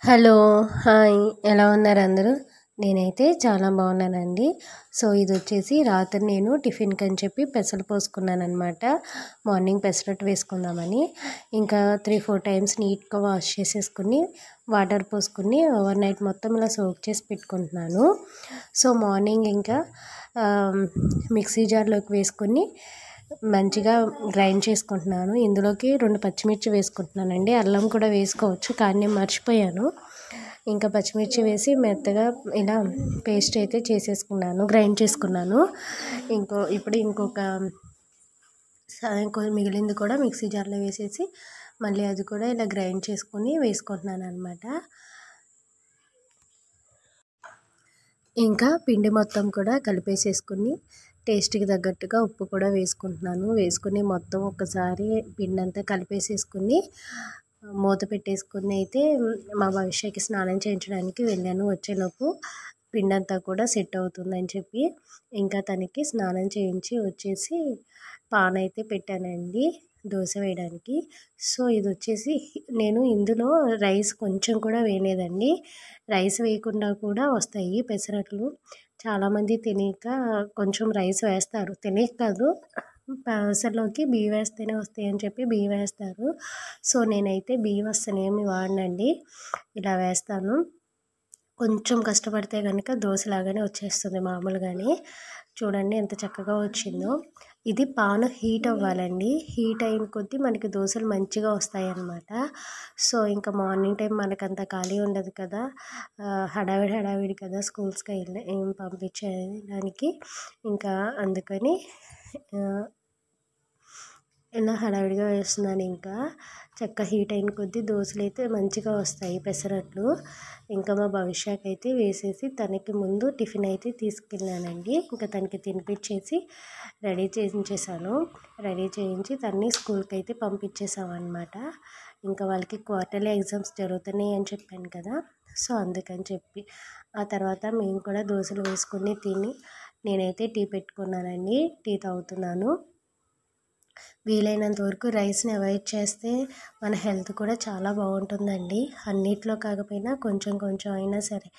Hello! Hi! ఎలా ఉన్నారు అందరూ? నేనైతే చాలా బాగున్నానండి. సో, ఇదొచ్చేసి రాత్రి నేను టిఫిన్‌కని చెప్పి పెసలు పోసుకున్నాననమాట. మార్నింగ్ పెసరట్టు వేసుకుందామని. ఇంకా 3, 4 టైమ్స్ నీట్‌గా వాష్ చేసేసుకొని, వాటర్ పోసుకొని ఓవర్ నైట్ మొత్తం ఇలా సోక్ చేసి పెట్టుకుంటున్నాను. సో, మార్నింగ్ ఇంకా మిక్సీ జార్‌లోకి వేసుకొని మంచిగా గ్రైండ్ చేసుకుంటున్నాను. ఇందులోకి 2 పచ్చిమిర్చి వేసుకుంటున్నానండి. అల్లం కూడా వేసుకోవచ్చు, కానీ నేను మర్చిపోయాను. ఇంకా పచ్చిమిర్చి వేసి మెత్తగా ఇలా పేస్ట్ అయితే చేసేసుకున్నాను, గ్రైండ్ చేసుకున్నాను. ఇప్పుడు ఇంకొక మిగిలింది కూడా మిక్సీ జార్లో వేసేసి మళ్ళీ అది కూడా ఇలా గ్రైండ్ చేసుకొని వేసుకుంటున్నాను అనమాట. ఇంకా పిండి మొత్తం కూడా కలిపేసేసుకుని టేస్ట్కి తగ్గట్టుగా ఉప్పు కూడా వేసుకుంటున్నాను. వేసుకుని మొత్తం ఒకసారి పిండి అంతా కలిపేసేసుకుని మూత పెట్టేసుకుని అయితే మా భవిష్యకి స్నానం చేయించడానికి వెళ్ళాను. వచ్చేలోపు పిండి అంతా కూడా సెట్ అవుతుందని చెప్పి ఇంకా తనకి స్నానం చేయించి వచ్చేసి పాన్ అయితే పెట్టానండి దోశ వేయడానికి. సో, ఇది వచ్చేసి నేను ఇందులో రైస్ కొంచెం కూడా వేయలేదండి. రైస్ వేయకుండా కూడా వస్తాయి పెసరట్లు. చాలామంది తెలియక కొంచెం రైస్ వేస్తారు, తెలియక కాదు, పెసర్లోకి బియ్యం వేస్తేనే వస్తాయని చెప్పి బియ్యం వేస్తారు. సో, నేనైతే బియ్యం అస్సలేమి వాడనండి, ఇలా వేస్తాను. కొంచెం కష్టపడితే కనుక దోశలాగానే వచ్చేస్తుంది మామూలుగానే. చూడండి ఎంత చక్కగా వచ్చిందో. ఇది పాన్ హీట్ అవ్వాలండి. హీట్ అయిన కొద్దీ మనకి దోశలు మంచిగా వస్తాయన్నమాట. సో, ఇంకా మార్నింగ్ టైం మనకంత ఖాళీ ఉండదు కదా, హడావిడి కదా స్కూల్స్కి పంపించేదానికి. ఇంకా అందుకని ఇలా హడావిడిగా వేస్తున్నాను. ఇంకా చక్క హీట్ అయిన కొద్దీ దోశలు అయితే మంచిగా వస్తాయి పెసరట్లు. ఇంకా మా భవిష్యకి అయితే వేసేసి తనకి ముందు టిఫిన్ అయితే తీసుకెళ్ళానండి. ఇంకా తనకి తినిపించేసి రెడీ చేయించేసాను. రెడీ చేయించి తన్ని స్కూల్కి అయితే పంపించేసామన్నమాట. ఇంకా వాళ్ళకి క్వార్టర్లీ ఎగ్జామ్స్ జరుగుతున్నాయి అని చెప్పాను కదా, సో అందుకని చెప్పి ఆ తర్వాత మేము కూడా దోశలు వేసుకొని తిని నేనైతే టీ పెట్టుకున్నానండి, టీ తాగుతున్నాను. వీలైనంత వరకు రైస్ని అవాయిడ్ చేస్తే మన హెల్త్ కూడా చాలా బాగుంటుందండి. అన్నిట్లో కాకపోయినా కొంచెం కొంచెం అయినా సరే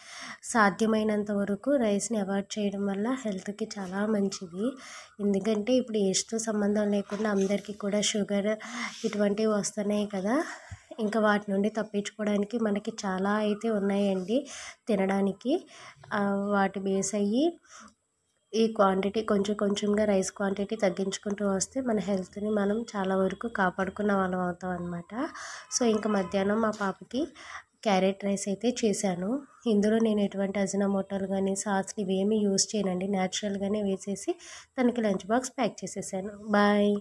సాధ్యమైనంత వరకు రైస్ని అవాయిడ్ చేయడం వల్ల హెల్త్కి చాలా మంచిది. ఎందుకంటే ఇప్పుడు ఏజ్తో సంబంధం లేకుండా అందరికీ కూడా షుగర్ ఇటువంటివి వస్తున్నాయి కదా. ఇంకా వాటి నుండి తప్పించుకోవడానికి మనకి చాలా అయితే ఉన్నాయండి తినడానికి. వాటి బేస్ అయ్యి ఈ క్వాంటిటీ కొంచెం కొంచెంగా రైస్ క్వాంటిటీ తగ్గించుకుంటూ వస్తే మన హెల్త్ని మనం చాలా వరకు కాపాడుకున్న వాళ్ళం అవుతాం అనమాట. సో, ఇంకా మధ్యాహ్నం మా పాపకి క్యారెట్ రైస్ అయితే చేశాను. ఇందులో నేను ఎటువంటి అజినోమోటోలు కానీ సాస్లు ఇవేమీ యూస్ చేయనండి, న్యాచురల్గానే వేసేసి తనకి లంచ్ బాక్స్ ప్యాక్ చేసేసాను. బాయ్.